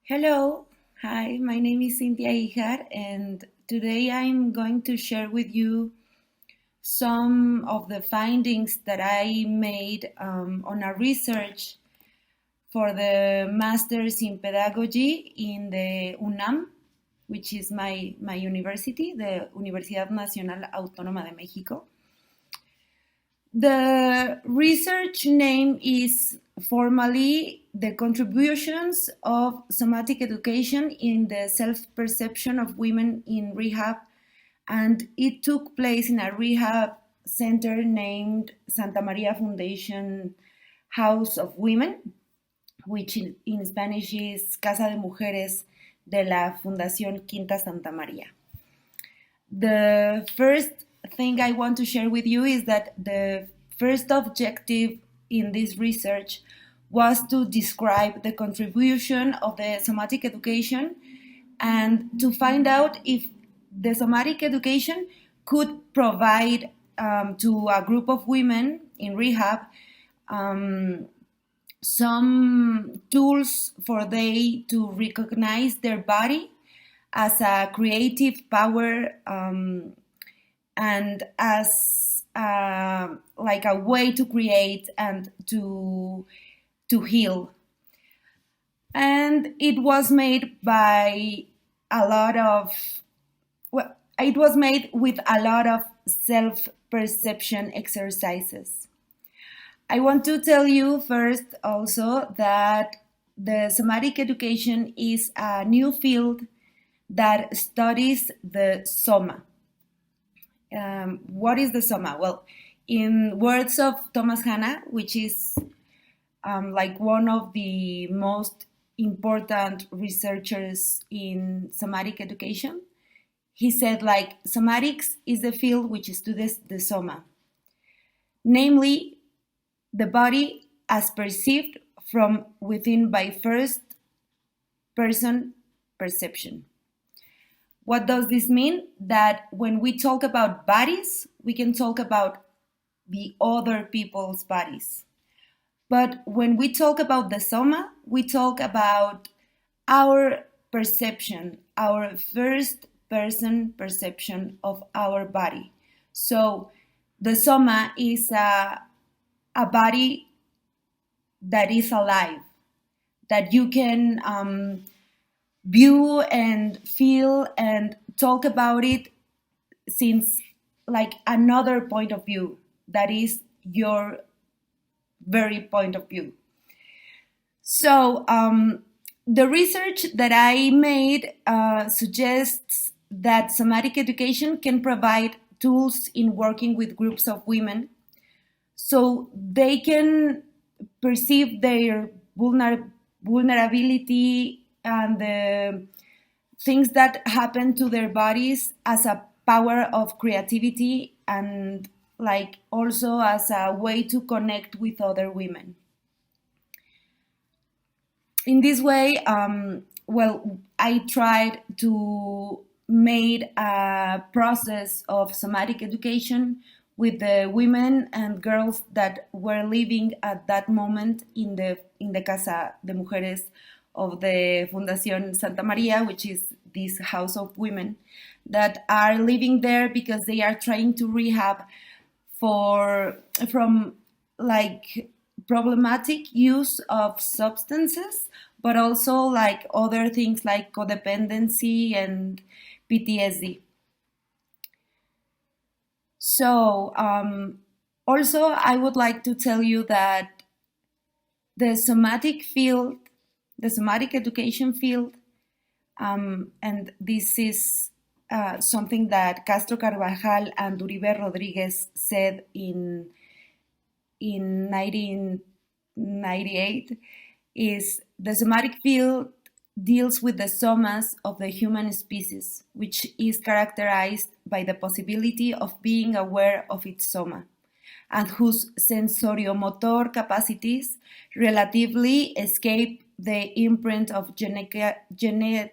Hello, hi, my name is Cynthia Híjar, and today I'm going to share with you some of the findings that I made on a research for the Masters in Pedagogy in the UNAM, which is my university, the Universidad Nacional Autónoma de México. The research name is formally the contributions of somatic education in the self-perception of women in rehab, and it took place in a rehab center named Santa Maria Foundation House of Women, which in Spanish is Casa de Mujeres de la Fundación Quinta Santa María. The first thing I want to share with you is that the first objective in this research was to describe the contribution of the somatic education and to find out if the somatic education could provide to a group of women in rehab some tools for they to recognize their body as a creative power and as like a way to create and to heal. And it was made by a lot of, well, it was made with a lot of self-perception exercises. I want to tell you first also that the somatic education is a new field that studies the soma. What is the soma? Well, in words of Thomas Hanna, which is like one of the most important researchers in somatic education, he said like somatics is the field which studies the soma, namely the body as perceived from within by first person perception. What does this mean? That when we talk about bodies, we can talk about the other people's bodies. But when we talk about the soma, we talk about our perception, our first person perception of our body. So the soma is a body that is alive, that you can view and feel and talk about it since like another point of view that is your very point of view. So the research that I made suggests that somatic education can provide tools in working with groups of women so they can perceive their vulnerability and the things that happen to their bodies as a power of creativity and like also as a way to connect with other women. In this way, I tried to make a process of somatic education with the women and girls that were living at that moment in the Casa de Mujeres of the Fundación Santa María, which is this house of women that are living there because they are trying to rehab from like problematic use of substances, but also like other things like codependency and PTSD. So also I would like to tell you that the somatic education field, and this is something that Castro Carvajal and Uribe Rodriguez said in 1998, is the somatic field deals with the somas of the human species, which is characterized by the possibility of being aware of its soma, and whose sensoriomotor capacities relatively escape the imprint of genetically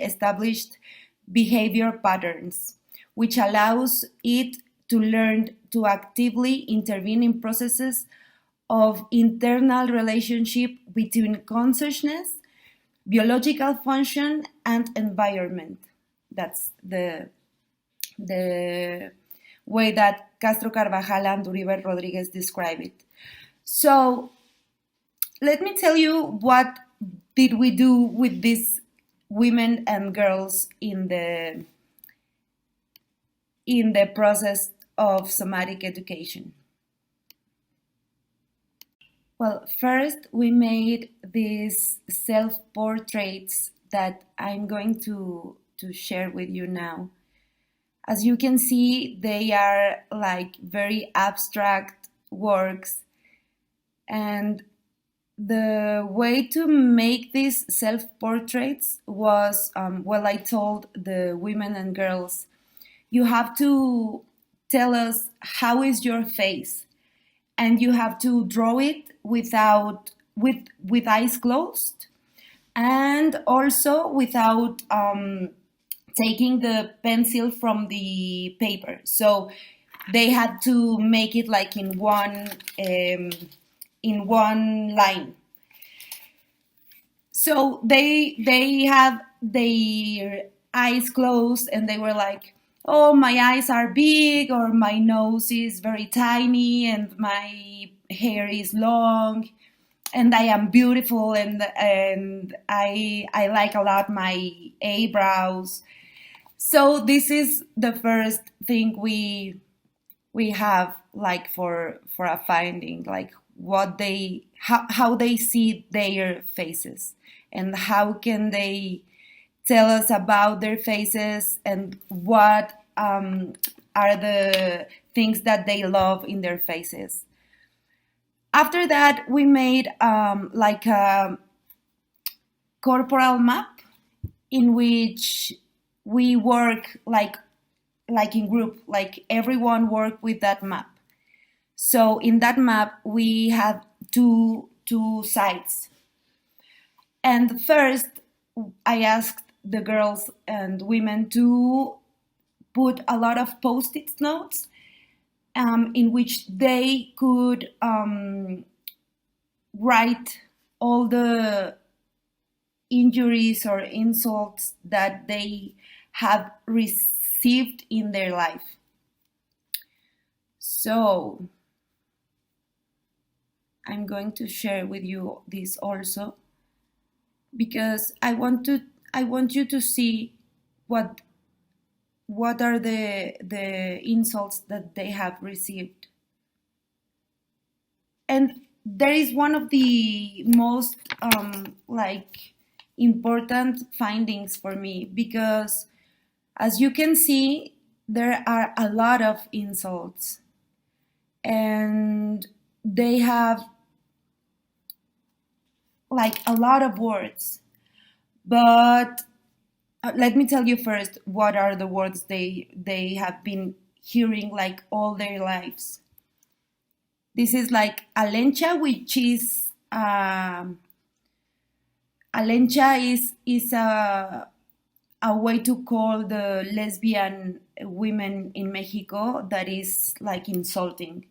established behavior patterns, which allows it to learn to actively intervene in processes of internal relationship between consciousness, biological function and environment. That's the way that Castro Carvajal and Uribe Rodriguez describe it. So let me tell you what did we do with these women and girls in the process of somatic education. Well, first we made these self-portraits that I'm going to share with you now. As you can see, they are like very abstract works, and the way to make these self-portraits was, well, I told the women and girls, you have to tell us how is your face, and you have to draw it with eyes closed, and also without taking the pencil from the paper. So they had to make it like in one line. So they have their eyes closed, and they were like, oh, my eyes are big, or my nose is very tiny, and my hair is long, and I am beautiful, and I like a lot my eyebrows. So this is the first thing we have, like, for a finding, like what they how they see their faces, and how can they tell us about their faces, and what are the things that they love in their faces. After that, we made like a corporal map in which we work like in group, like everyone work with that map. So in that map, we have two sides. And first, I asked the girls and women to put a lot of post-it notes in which they could write all the injuries or insults that they have received in their life. So I'm going to share with you this also, because I want you to see what are the insults that they have received. And there is one of the most like important findings for me, because as you can see, there are a lot of insults, and they have like a lot of words. But let me tell you first what are the words they have been hearing like all their lives. This is like alencha, which is alencha is a way to call the lesbian women in Mexico that is like insulting.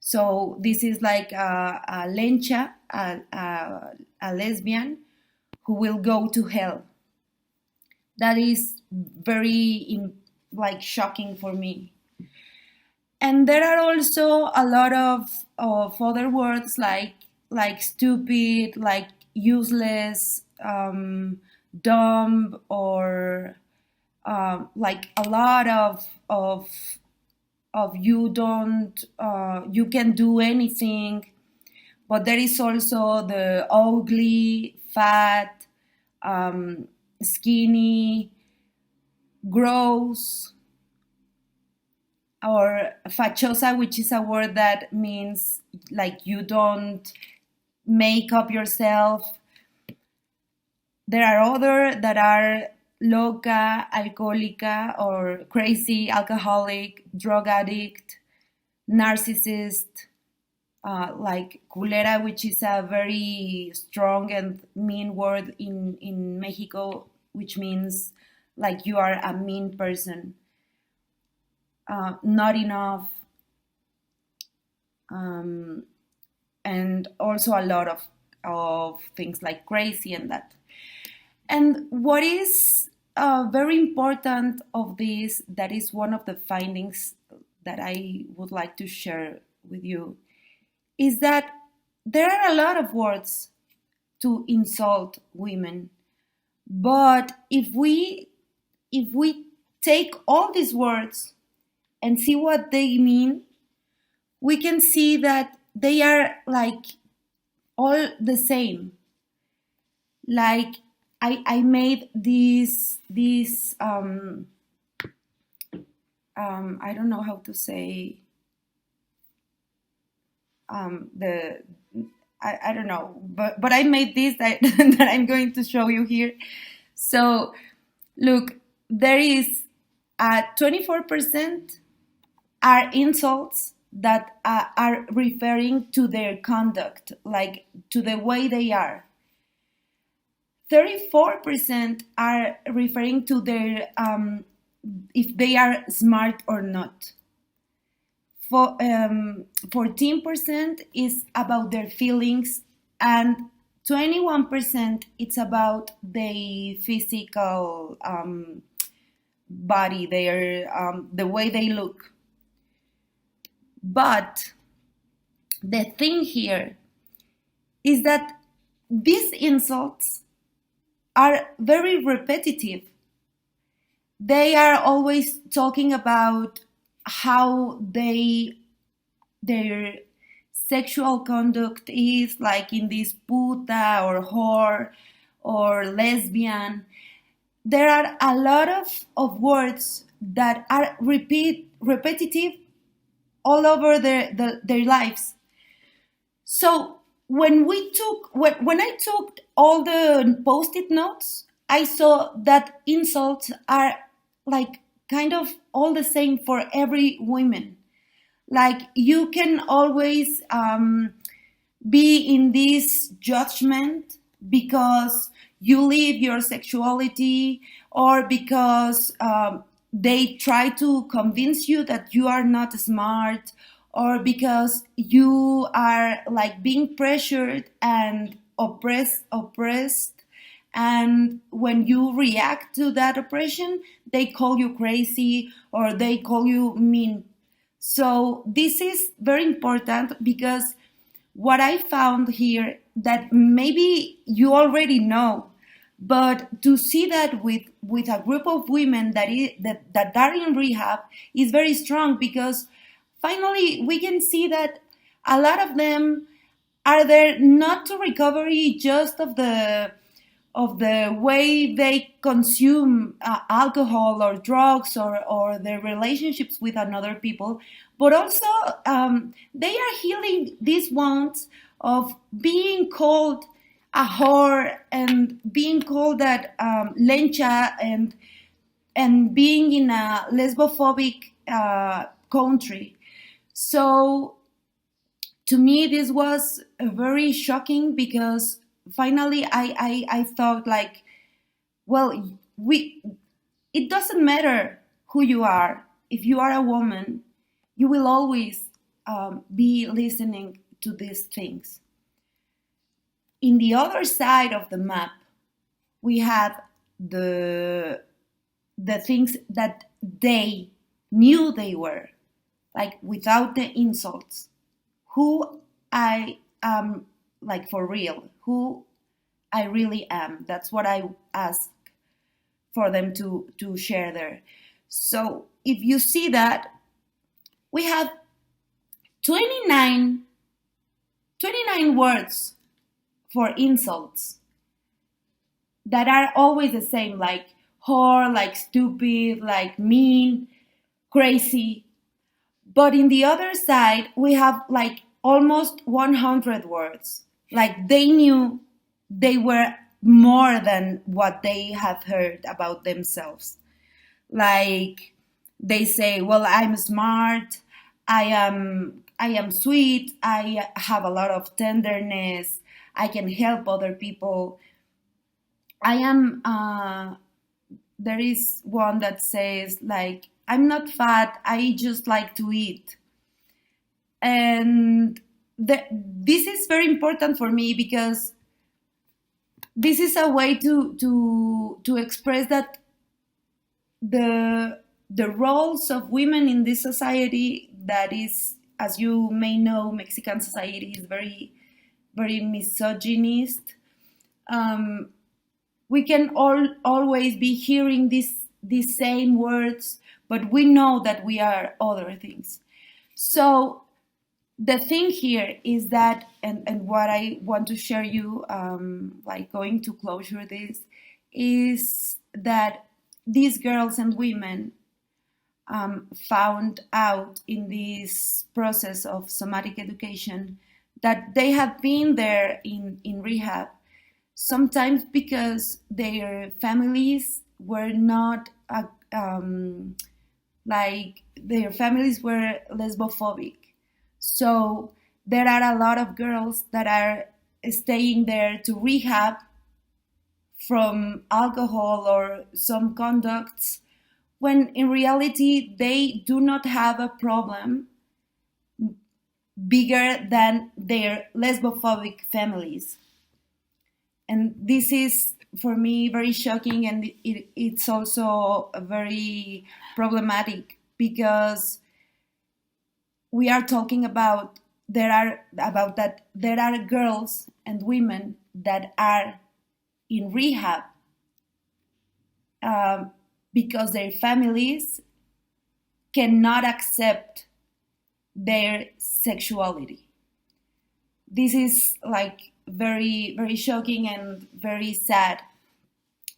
So this is like a lencha, a lesbian who will go to hell. That is very like shocking for me. And there are also a lot of other words like stupid, like useless, dumb, or like a lot of you don't you can do anything. But there is also the ugly, fat, skinny, gross, or fachosa, which is a word that means like you don't make up yourself. There are other that are loca, alcohólica, or crazy, alcoholic, drug addict, narcissist, like culera, which is a very strong and mean word in Mexico, which means like you are a mean person. Not enough, and also a lot of things like crazy and that. And what is very important of this, that is one of the findings that I would like to share with you, is that there are a lot of words to insult women. But if we take all these words and see what they mean, we can see that they are like all the same. Like I made this I don't know how to say the I don't know, but I made this that, that I'm going to show you here. So look, there is 24% are insults that are referring to their conduct, like to the way they are. 34% are referring to their if they are smart or not. 14% is about their feelings, and 21% it's about the physical body, their the way they look. But the thing here is that these insults are very repetitive. They are always talking about how their sexual conduct is, like in this puta or whore or lesbian. There are a lot of words that are repetitive all over their lives. So when I took all the post-it notes, I saw that insults are like kind of all the same for every woman. Like you can always be in this judgment because you live your sexuality, or because they try to convince you that you are not smart, or because you are like being pressured and oppressed, and when you react to that oppression, they call you crazy or they call you mean. So this is very important, because what I found here, that maybe you already know, but to see that with a group of women that are in rehab is very strong, because finally we can see that a lot of them are there not to recovery just of the way they consume alcohol or drugs, or their relationships with another people, but also they are healing these wounds of being called a whore, and being called that lencha, and being in a lesbophobic country. So to me, this was very shocking, because finally I thought like, well, it doesn't matter who you are. If you are a woman, you will always be listening to these things. In the other side of the map, we have the things that they knew they were, like without the insults, who I am, like for real, who I really am. That's what I ask for them to share there. So if you see that, we have 29 words for insults that are always the same, like whore, like stupid, like mean, crazy. But in the other side, we have like almost 100 words. Like they knew they were more than what they have heard about themselves. Like they say, well, I'm smart, I am sweet, I have a lot of tenderness, I can help other people. I am there is one that says like, I'm not fat, I just like to eat. And this is very important for me, because this is a way to express that the roles of women in this society that is, as you may know, Mexican society is very misogynist. We can always be hearing these same words, but we know that we are other things. So the thing here is that, and what I want to share you, like going to closure this, is that these girls and women found out in this process of somatic education that they have been there in rehab, sometimes because their families were not like their families were lesbophobic. So there are a lot of girls that are staying there to rehab from alcohol or some conducts, when in reality they do not have a problem bigger than their lesbophobic families. And this is for me very shocking, and it's also very problematic, because we are talking about there are girls and women that are in rehab because their families cannot accept their sexuality. This is like very shocking and very sad.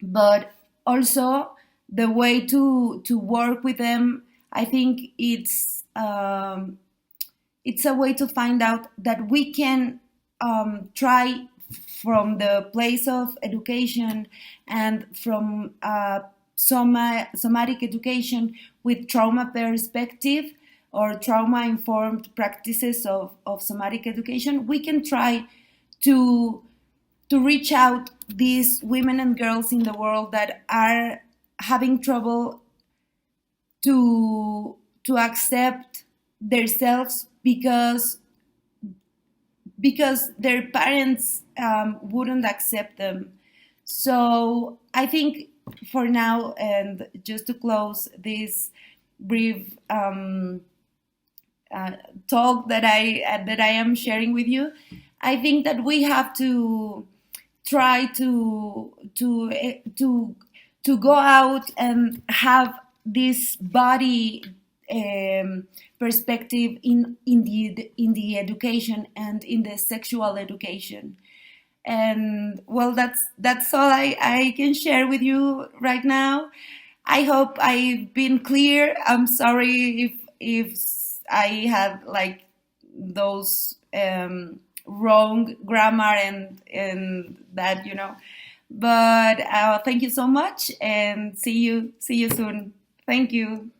But also the way to work with them, I think it's a way to find out that we can try from the place of education and from somatic education with trauma perspective or trauma-informed practices of somatic education. We can try to reach out these women and girls in the world that are having trouble to accept themselves because their parents wouldn't accept them. So I think for now, and just to close this brief talk that I am sharing with you, I think that we have to try to go out and have this body perspective in the education and in the sexual education. And well, that's all I can share with you right now. I hope I've been clear. I'm sorry if I had like those wrong grammar and that, you know. But thank you so much, and see you soon. Thank you.